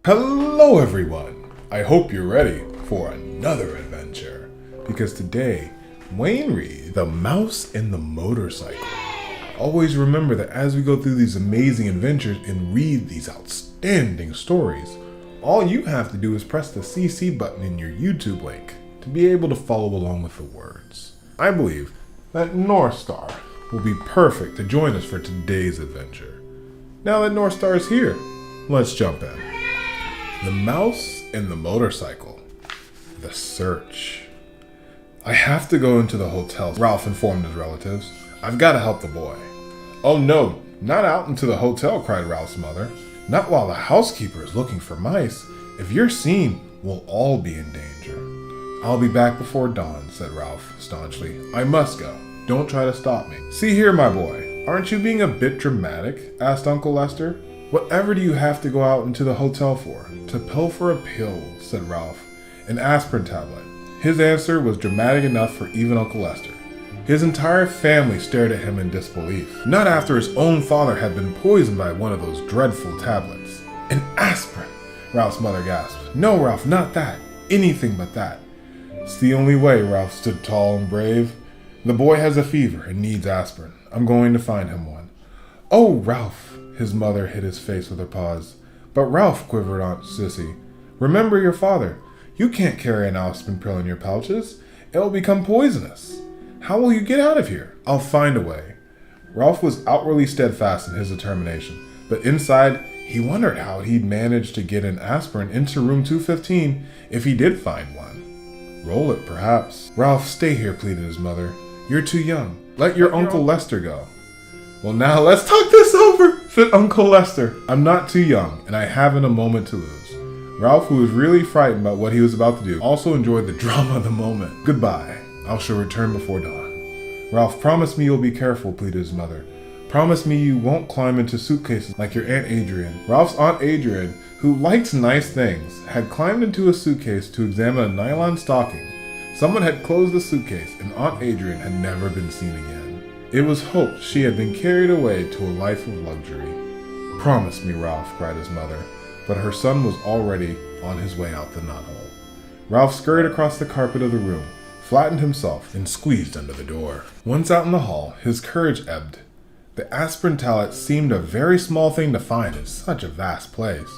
Hello everyone! I hope you're ready for another adventure, because today, Wayne reads The Mouse and the Motorcycle. Always remember that as we go through these amazing adventures and read these outstanding stories, all you have to do is press the CC button in your YouTube link to be able to follow along with the words. I believe that North Star will be perfect to join us for today's adventure. Now that North Star is here, let's jump in. The Mouse and the Motorcycle. The Search. I have to go into the hotel, Ralph informed his relatives. I've got to help the boy. Oh no, not out into the hotel, cried Ralph's mother. Not while the housekeeper is looking for mice. If you're seen, we'll all be in danger. I'll be back before dawn, said Ralph staunchly. I must go. Don't try to stop me. See here, my boy. Aren't you being a bit dramatic? Asked Uncle Lester. Whatever do you have to go out into the hotel for? To pilfer a pill, said Ralph. An aspirin tablet. His answer was dramatic enough for even Uncle Lester. His entire family stared at him in disbelief. Not after his own father had been poisoned by one of those dreadful tablets. An aspirin, Ralph's mother gasped. No, Ralph, not that. Anything but that. It's the only way, Ralph stood tall and brave. The boy has a fever and needs aspirin. I'm going to find him one. Oh, Ralph, his mother hid his face with her paws. But Ralph, quivered Aunt Sissy, remember your father. You can't carry an aspirin pill in your pouches. It will become poisonous. How will you get out of here? I'll find a way. Ralph was outwardly steadfast in his determination, but inside, he wondered how he'd manage to get an aspirin into room 215 if he did find one. Roll it, perhaps. Ralph, stay here, pleaded his mother. You're too young. Let your Uncle Lester go. Well, now let's talk this over, said Uncle Lester. I'm not too young, and I haven't a moment to lose. Ralph, who was really frightened about what he was about to do, also enjoyed the drama of the moment. Goodbye. I shall return before dawn. Ralph, promise me you'll be careful, pleaded his mother. Promise me you won't climb into suitcases like your Aunt Adrian. Ralph's Aunt Adrian, who liked nice things, had climbed into a suitcase to examine a nylon stocking. Someone had closed the suitcase, and Aunt Adrian had never been seen again. It was hoped she had been carried away to a life of luxury. Promise me, Ralph, cried his mother, but her son was already on his way out the knothole. Ralph scurried across the carpet of the room, flattened himself, and squeezed under the door. Once out in the hall, his courage ebbed. The aspirin tablet seemed a very small thing to find in such a vast place.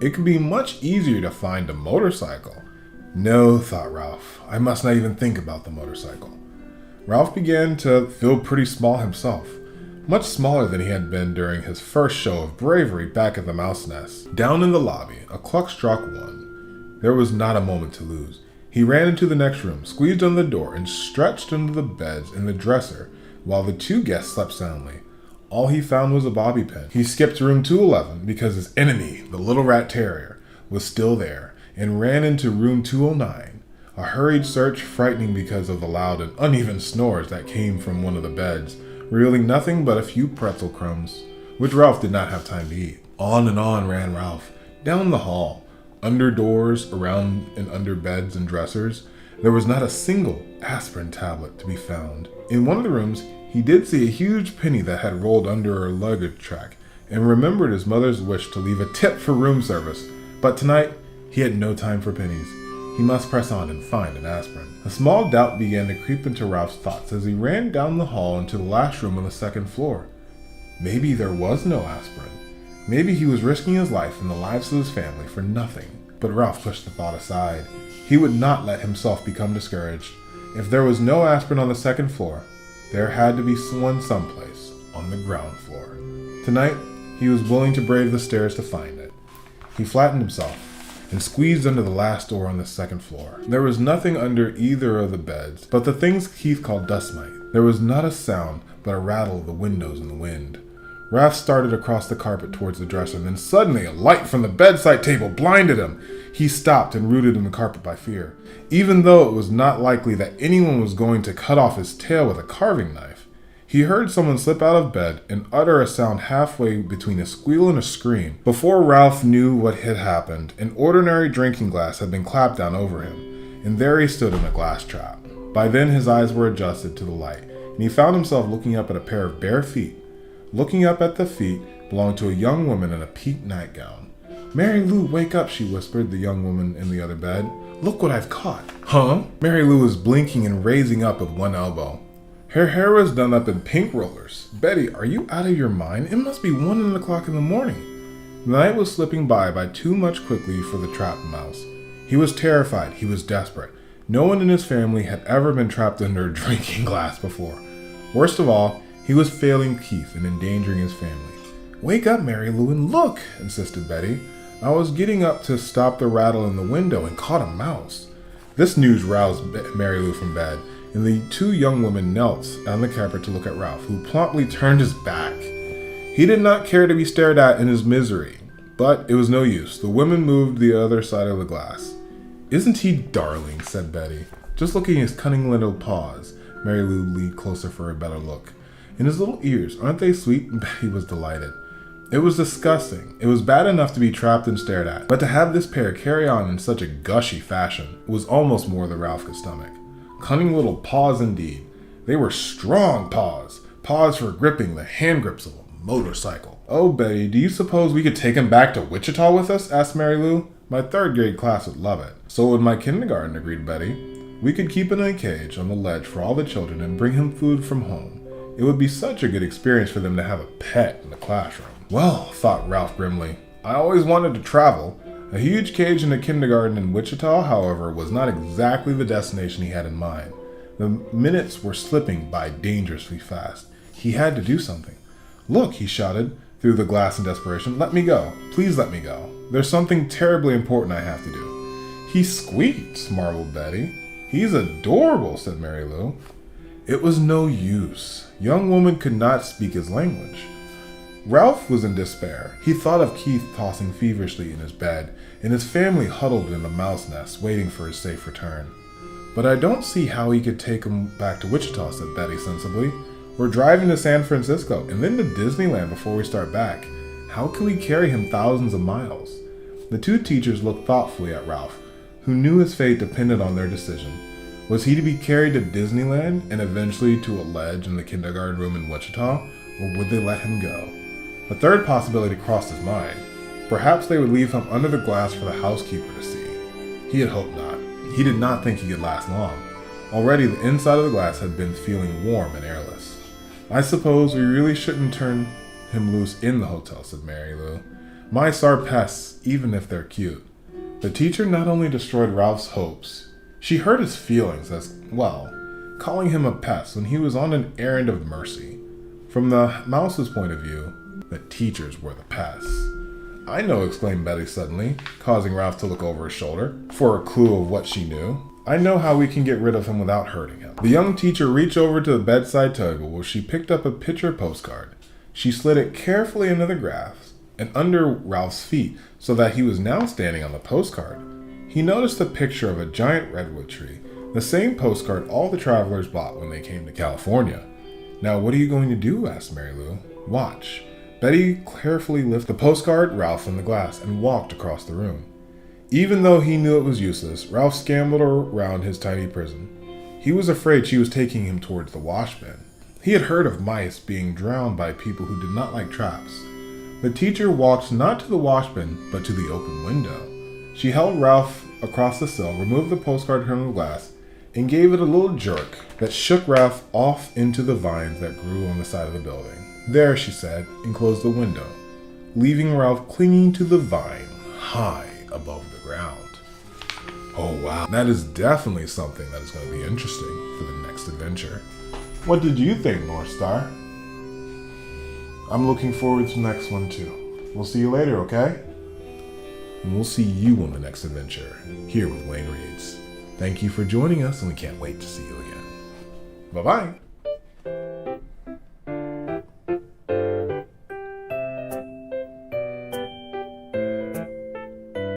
It could be much easier to find a motorcycle. No, thought Ralph, I must not even think about the motorcycle. Ralph began to feel pretty small himself, much smaller than he had been during his first show of bravery back at the mouse nest. Down in the lobby, a clock struck 1. There was not a moment to lose. He ran into the next room, squeezed under the door, and stretched under the beds and the dresser while the two guests slept soundly. All he found was a bobby pin. He skipped to room 211 because his enemy, the little rat terrier, was still there, and ran into room 209. A hurried search, frightening because of the loud and uneven snores that came from one of the beds, revealing nothing but a few pretzel crumbs, which Ralph did not have time to eat. On ran Ralph, down the hall, under doors, around and under beds and dressers. There was not a single aspirin tablet to be found. In one of the rooms, he did see a huge penny that had rolled under her luggage track, and remembered his mother's wish to leave a tip for room service. But tonight, he had no time for pennies. He must press on and find an aspirin. A small doubt began to creep into Ralph's thoughts as he ran down the hall into the last room on the second floor. Maybe there was no aspirin. Maybe he was risking his life and the lives of his family for nothing. But Ralph pushed the thought aside. He would not let himself become discouraged. If there was no aspirin on the second floor, there had to be one someplace on the ground floor. Tonight, he was willing to brave the stairs to find it. He flattened himself and squeezed under the last door on the second floor. There was nothing under either of the beds but the things Keith called dust mite. There was not a sound but a rattle of the windows in the wind. Ralph started across the carpet towards the dresser, and then suddenly a light from the bedside table blinded him. He stopped and rooted in the carpet by fear. Even though it was not likely that anyone was going to cut off his tail with a carving knife, he heard someone slip out of bed and utter a sound halfway between a squeal and a scream. Before Ralph knew what had happened, an ordinary drinking glass had been clapped down over him, and there he stood in a glass trap. By then his eyes were adjusted to the light, and he found himself looking up at a pair of bare feet. Looking up at the feet belonged to a young woman in a pink nightgown. "Mary Lou, wake up," she whispered, the young woman in the other bed. "Look what I've caught." "Huh?" Mary Lou was blinking and raising up with one elbow. Her hair was done up in pink rollers. "Betty, are you out of your mind? It must be 1 o'clock in the morning." The night was slipping by too much quickly for the trapped mouse. He was terrified. He was desperate. No one in his family had ever been trapped under a drinking glass before. Worst of all, he was failing Keith and endangering his family. "Wake up, Mary Lou, and look," insisted Betty. "I was getting up to stop the rattle in the window and caught a mouse." This news roused Mary Lou from bed, and the two young women knelt on the carpet to look at Ralph, who promptly turned his back. He did not care to be stared at in his misery, but it was no use. The women moved the other side of the glass. "Isn't he darling?" said Betty. "Just looking at his cunning little paws." Mary Lou leaned closer for a better look. "And his little ears, aren't they sweet?" Betty was delighted. It was disgusting. It was bad enough to be trapped and stared at, but to have this pair carry on in such a gushy fashion was almost more than Ralph could stomach. Cunning little paws indeed. They were strong paws. Paws for gripping the hand grips of a motorcycle. "Oh, Betty, do you suppose we could take him back to Wichita with us?" asked Mary Lou. "My 3rd grade class would love it." "So would my kindergarten," agreed Betty. "We could keep him in a cage on the ledge for all the children and bring him food from home. It would be such a good experience for them to have a pet in the classroom." "Well," thought Ralph grimly, "I always wanted to travel." A huge cage in a kindergarten in Wichita, however, was not exactly the destination he had in mind. The minutes were slipping by dangerously fast. He had to do something. "Look," he shouted through the glass in desperation. "Let me go. Please let me go. There's something terribly important I have to do." "He squeaked," marveled Betty. "He's adorable," said Mary Lou. It was no use. Young woman could not speak his language. Ralph was in despair. He thought of Keith tossing feverishly in his bed, and his family huddled in the mouse nest, waiting for his safe return. "But I don't see how he could take him back to Wichita," said Betty sensibly. "We're driving to San Francisco, and then to Disneyland before we start back. How can we carry him thousands of miles?" The two teachers looked thoughtfully at Ralph, who knew his fate depended on their decision. Was he to be carried to Disneyland and eventually to a ledge in the kindergarten room in Wichita, or would they let him go? A third possibility crossed his mind. Perhaps they would leave him under the glass for the housekeeper to see. He had hoped not. He did not think he could last long. Already the inside of the glass had been feeling warm and airless. "I suppose we really shouldn't turn him loose in the hotel," said Mary Lou. "Mice are pests, even if they're cute." The teacher not only destroyed Ralph's hopes, she hurt his feelings as well, calling him a pest when he was on an errand of mercy. From the mouse's point of view, the teachers were the pests. "I know," exclaimed Betty suddenly, causing Ralph to look over his shoulder for a clue of what she knew. "I know how we can get rid of him without hurting him." The young teacher reached over to the bedside table where she picked up a picture postcard. She slid it carefully into the grass and under Ralph's feet so that he was now standing on the postcard. He noticed a picture of a giant redwood tree, the same postcard all the travelers bought when they came to California. "Now what are you going to do?" asked Mary Lou. "Watch." Betty carefully lifted the postcard, Ralph in the glass, and walked across the room. Even though he knew it was useless, Ralph scampered around his tiny prison. He was afraid she was taking him towards the wash bin. He had heard of mice being drowned by people who did not like traps. The teacher walked not to the wash bin, but to the open window. She held Ralph across the sill, removed the postcard from the glass, and gave it a little jerk that shook Ralph off into the vines that grew on the side of the building. "There," she said, and closed the window, leaving Ralph clinging to the vine high above the ground. Oh wow, that is definitely something that is going to be interesting for the next adventure. What did you think, North Star? I'm looking forward to the next one too. We'll see you later, okay? And we'll see you on the next adventure here with Wayne Reads. Thank you for joining us, and we can't wait to see you again. Bye-bye.